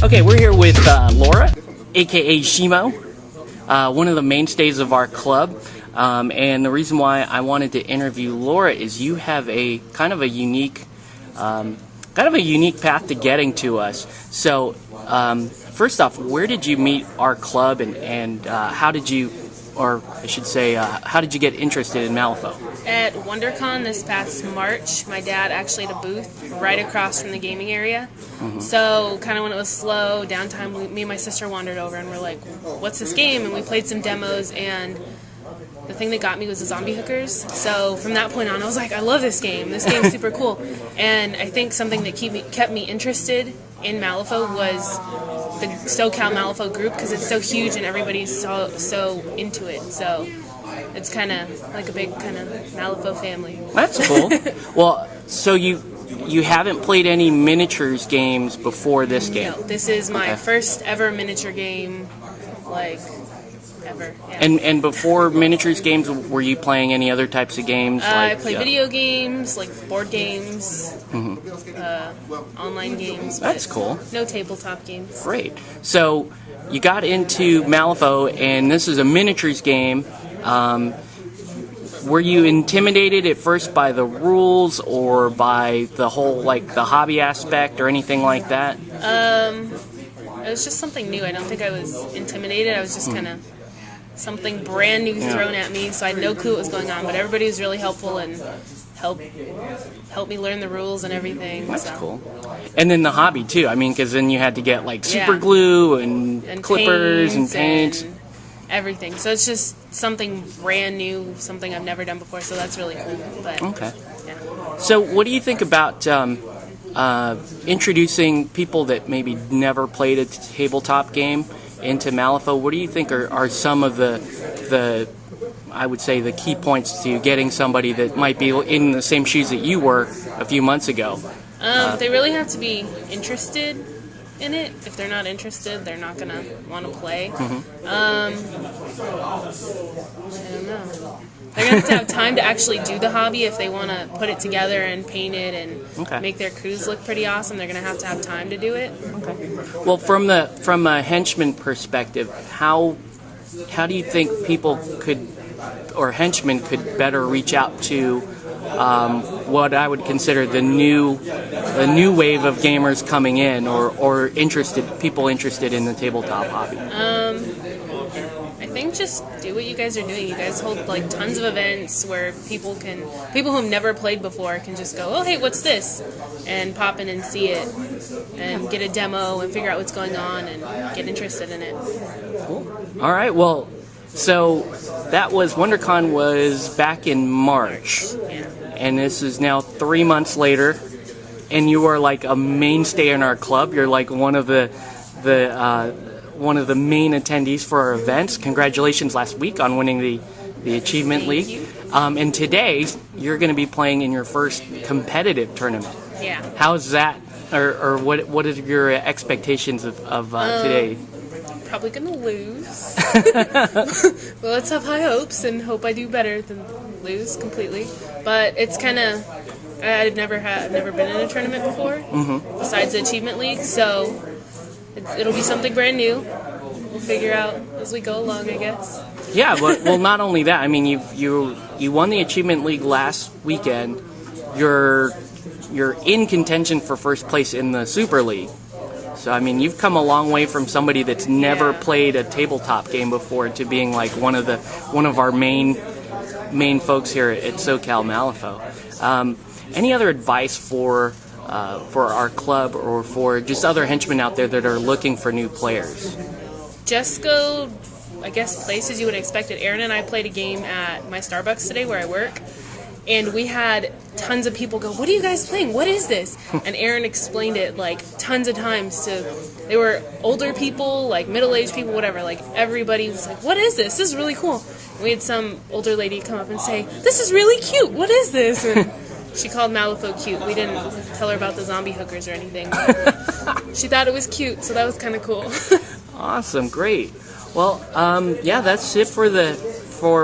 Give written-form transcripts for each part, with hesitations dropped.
Okay, we're here with Laura, aka Shimo, one of the mainstays of our club. And the reason why I wanted to interview Laura is you have a kind of a unique path to getting to us. So, first off, where did you meet our club, and how did you, or I should say, how did you get interested in Malifaux? At WonderCon this past March, my dad actually had a booth right across from the gaming area. So kind of when it was slow, downtime, me and my sister wandered over and we're like, what's this game? And we played some demos, and the thing that got me was the zombie hookers. So from that point on, I was like, I love this game. This game's super cool. And I think something that kept me interested in Malifaux was the SoCal Malifaux group, because it's so huge and everybody's so into it. So it's kind of like a big kind of Malifaux family. That's cool. Well, so you haven't played any miniatures games before this game? No, this is my first ever miniature game, like, ever. Yeah. And before miniatures games, were you playing any other types of games? I play video games, like board games, online games. That's cool. No tabletop games. Great. So you got into Malifaux, and this is a miniatures game. Were you intimidated at first by the rules or by the whole, like, the hobby aspect or anything like that? It was just something new. I don't think I was intimidated. I was just kind of something brand new thrown at me, so I had no clue what was going on. But everybody was really helpful and helped me learn the rules and everything. That's cool. And then the hobby too. I mean, because then you had to get like super glue and clippers and paints. And everything. So it's just something brand new, something I've never done before. So that's really cool. But, okay. Yeah. So what do you think about introducing people that maybe never played a tabletop game into Malifaux? What do you think are some of the I would say the key points to getting somebody that might be in the same shoes that you were a few months ago? They really have to be interested in it. If they're not interested, they're not going to want to play. I don't know. They're going to have time to actually do the hobby. If they want to put it together and paint it and make their crews look pretty awesome, they're going to have time to do it. Okay. Well, from a henchman perspective, how do you think people could, or henchmen could better reach out to what I would consider the new wave of gamers coming in, or people interested in the tabletop hobby? I think just do what you guys are doing. You guys hold like tons of events where people who've never played before can just go, oh hey, what's this? And pop in and see it and get a demo and figure out what's going on and get interested in it. Cool. All right. Well, so that was WonderCon was back in March. Yeah. And this is now 3 months later, and you are like a mainstay in our club. You're like one of the main attendees for our events. Congratulations last week on winning the Achievement League. And today you're going to be playing in your first competitive tournament. Yeah. How's that, or what are your expectations of today? Probably gonna lose. Well, let's have high hopes and hope I do better than lose completely. But it's kind of, I've never been in a tournament before, besides the Achievement League, so it'll be something brand new. We'll figure out as we go along, I guess. Yeah, well, not only that. I mean, you won the Achievement League last weekend. You're in contention for first place in the Super League. So, I mean, you've come a long way from somebody that's never played a tabletop game before to being like one of our main folks here at SoCal Malifaux. Any other advice for our club or for just other henchmen out there that are looking for new players? Just go, I guess, places you would expect it. Aaron and I played a game at my Starbucks today where I work. And we had tons of people go, what are you guys playing? What is this? And Aaron explained it like tons of times to, they were older people, like middle-aged people, whatever. Like everybody was like, what is this? This is really cool. And we had some older lady come up and say, this is really cute. What is this? And she called Malifaux cute. We didn't tell her about the zombie hookers or anything. But she thought it was cute, so that was kind of cool. Awesome. Great. Well, yeah, that's it for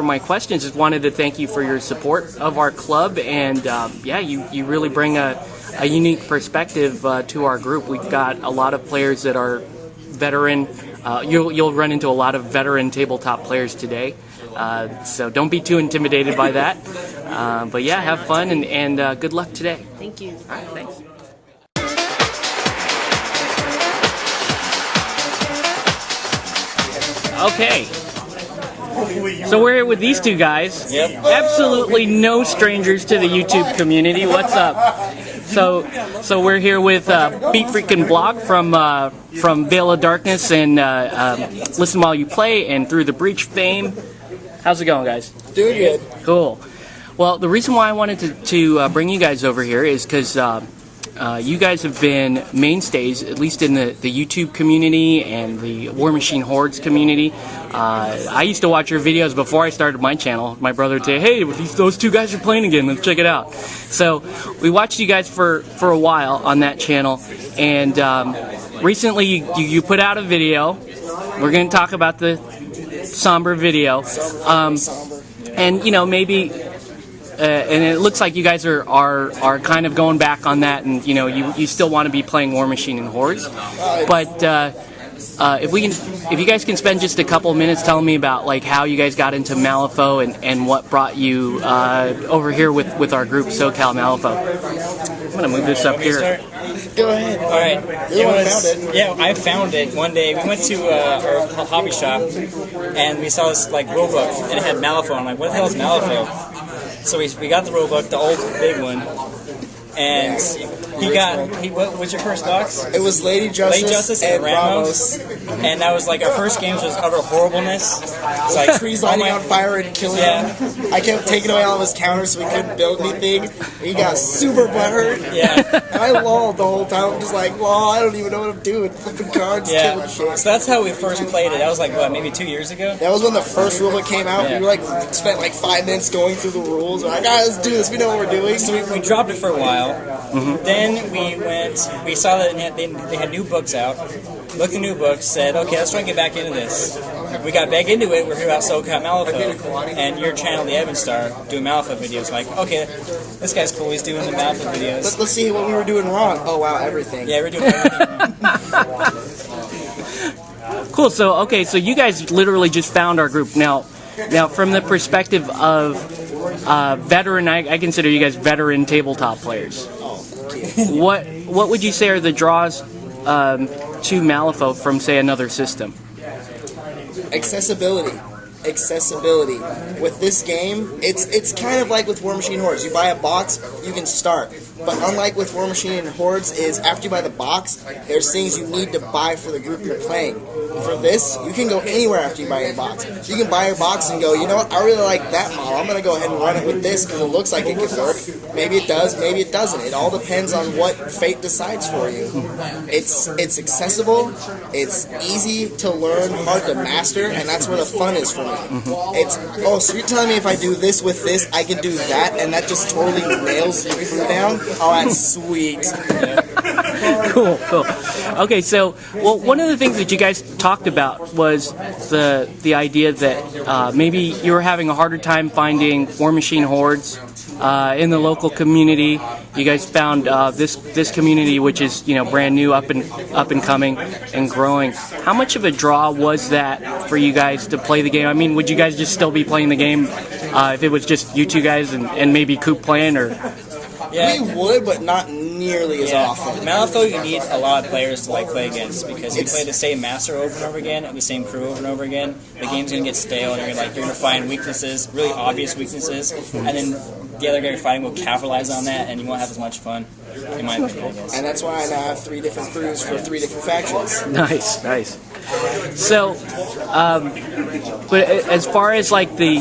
my questions. Just wanted to thank you for your support of our club, and yeah, you really bring a a unique perspective to our group. We've got a lot of players that are veteran. You'll run into a lot of veteran tabletop players today, so don't be too intimidated by that. But yeah, have fun and good luck today. Thank you. All right, thanks. Okay. So we're here with these two guys. Yep. Absolutely no strangers to the YouTube community. What's up? So we're here with Beat Freaking Blog from Veil of Darkness and Listen While You Play and Through the Breach fame. How's it going, guys? Doing good. Cool. Well, the reason why I wanted to bring you guys over here is because you guys have been mainstays, at least in the YouTube community and the War Machine Hordes community. I used to watch your videos before I started my channel. My brother would say, hey, those two guys are playing again, let's check it out. So we watched you guys for a while on that channel, and recently you put out a video. We're going to talk about the somber video. And, you know, maybe... and it looks like you guys are kind of going back on that, and you know you still want to be playing War Machine and Hordes. But if you guys can spend just a couple of minutes telling me about like how you guys got into Malifaux and what brought you over here with our group SoCal Malifaux. I'm gonna move this up here. Go ahead. All right. Yeah, I found it one day. We went to our hobby shop and we saw this like rulebook and it had Malifaux. I'm like, what the hell is Malifaux? So we got the rulebook, the old big one, and what was your first box? It was Lady Justice and Ramos. And that was like our first games was utter horribleness. It's like trees lighting on fire and killing him. I kept taking away all of his counters so we couldn't build anything. He got super butthurt. Yeah. And I lolled the whole time. I'm just like, well, I don't even know what I'm doing. Flipping cards, killing shit. So that's how we first played it. That was like, what, maybe 2 years ago? That was when the first rulebook came out. Yeah. We were like, spent like 5 minutes going through the rules. We're like, guys, let's do this. We know what we're doing. So we dropped it for a while. Then we saw that they had new books out. Looked at new books, said, okay, let's try and get back into this. We got back into it. We're here about SoCal Malifaux, and your channel, the Evan Star, doing Malifaux videos. Like, okay, this guy's cool. He's doing the Malifaux videos. Let's see what we were doing wrong. Oh wow, everything. Yeah, we're doing everything wrong. Cool. So you guys literally just found our group. Now from the perspective of veteran, I consider you guys veteran tabletop players. What would you say are the draws to Malifaux from, say, another system? Accessibility. With this game, it's kind of like with War Machine Hordes. You buy a box, you can start. But unlike with War Machine and Hordes, is after you buy the box, there's things you need to buy for the group you're playing. For this, you can go anywhere after you buy your box. You can buy your box and go, you know what, I really like that model. I'm going to go ahead and run it with this because it looks like it could work. Maybe it does, maybe it doesn't. It all depends on what fate decides for you. It's accessible, it's easy to learn, hard to master, and that's where the fun is for me. It's, oh, so you're telling me if I do this with this, I can do that, and that just totally nails your crew down? Oh, that's sweet. Cool. Okay, so one of the things that you guys talked about was the idea that maybe you were having a harder time finding War Machine Hordes in the local community. You guys found this community, which is brand new, up and coming and growing. How much of a draw was that for you guys to play the game? I mean, would you guys just still be playing the game if it was just you two guys and maybe Coop playing, or? Yeah. We would, but not nearly as often. Malifaux, you need a lot of players to play against because you play the same master over and over again and the same crew over and over again. The game's gonna get stale, and you're gonna find weaknesses, really obvious weaknesses, and then the other guy you're fighting will capitalize on that, and you won't have as much fun. In my opinion, I guess. And that's why I now have 3 different crews for 3 different factions. Nice. So, but as far as like the,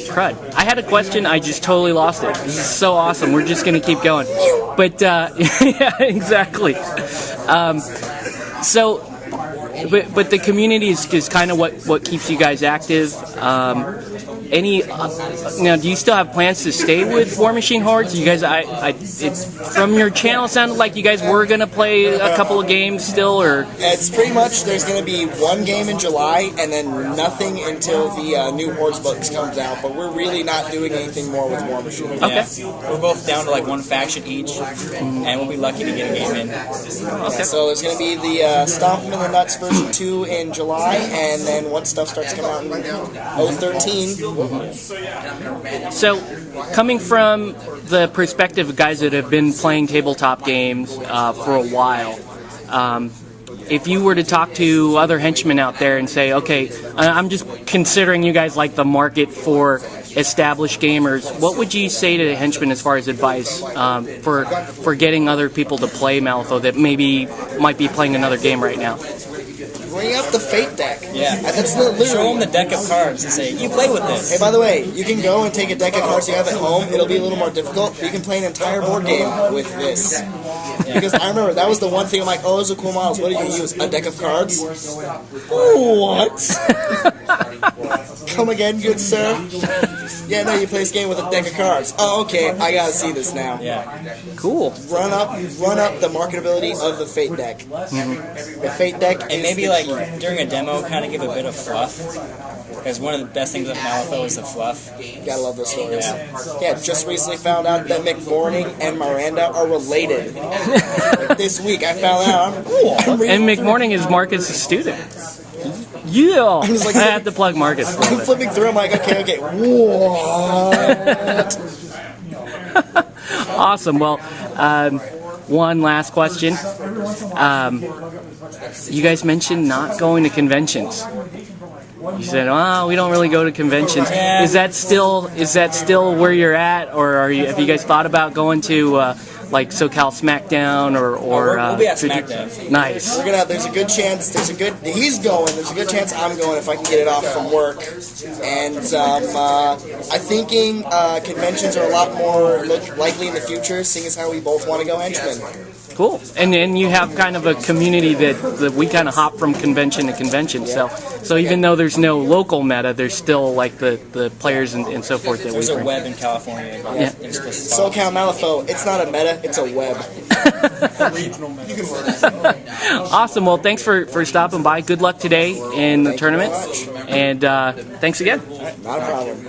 crud. I had a question, I just totally lost it. This is so awesome. We're just gonna keep going. But yeah, exactly. So, but the community is kind of what keeps you guys active. Now, do you still have plans to stay with War Machine Hordes? You guys, it's from your channel, it sounded like you guys were gonna play a couple of games still, or it's pretty much there's gonna be one game in July and then nothing until the new Hordes books comes out. But we're really not doing anything more with War Machine. Okay. Yeah. We're both down to like one faction each, and we'll be lucky to get a game in. Okay. So there's going to be the Stomp 'em in the Nuts version 2 in July, and then once stuff starts coming out in 013. So, coming from the perspective of guys that have been playing tabletop games for a while, if you were to talk to other henchmen out there and say, okay, I'm just considering you guys like the market for established gamers, what would you say to the henchmen as far as advice for getting other people to play Malifaux that maybe might be playing another game right now? Bring up the Fate deck. Yeah. That's literally. Show them the deck of cards and say, you play with this. Hey, by the way, you can go and take a deck of cards you have at home. It'll be a little more difficult, but you can play an entire board game with this. Because I remember that was the one thing I'm like, oh, those are cool models. What do you use? A deck of cards? What? Come again, good sir? Yeah, no, you play this game with a deck of cards. Oh, okay, I gotta see this now. Yeah. Cool. Run up the marketability of the Fate deck. The Fate deck And maybe like during a demo, kind of give a bit of fluff. Because one of the best things with Malifaux is the fluff. Gotta love those stories. Yeah, just recently found out that McMorning and Miranda are related. Like this week, I found out. And McMorning is Marcus' student. Yeah, just like, I have to plug Marcus. I'm flipping through. I'm like, okay. What? Awesome. Well, one last question. You guys mentioned not going to conventions. You said, "Oh, we don't really go to conventions." Yeah. Is that still where you're at, or have you guys thought about going to like SoCal SmackDown or we'll be at SmackDown. Nice. There's a good chance. He's going. There's a good chance I'm going if I can get it off from work. And I'm thinking conventions are a lot more likely in the future, seeing as how we both want to go henchmen. Cool. And you have kind of a community that we kind of hop from convention to convention. So even though there's no local meta, there's still like the players and so forth that There's we a bring. web in California. Yeah. SoCal Malifaux, it's not a meta, it's a web. Awesome. Well, thanks for stopping by. Good luck today in the tournament. And thanks again. Not a problem.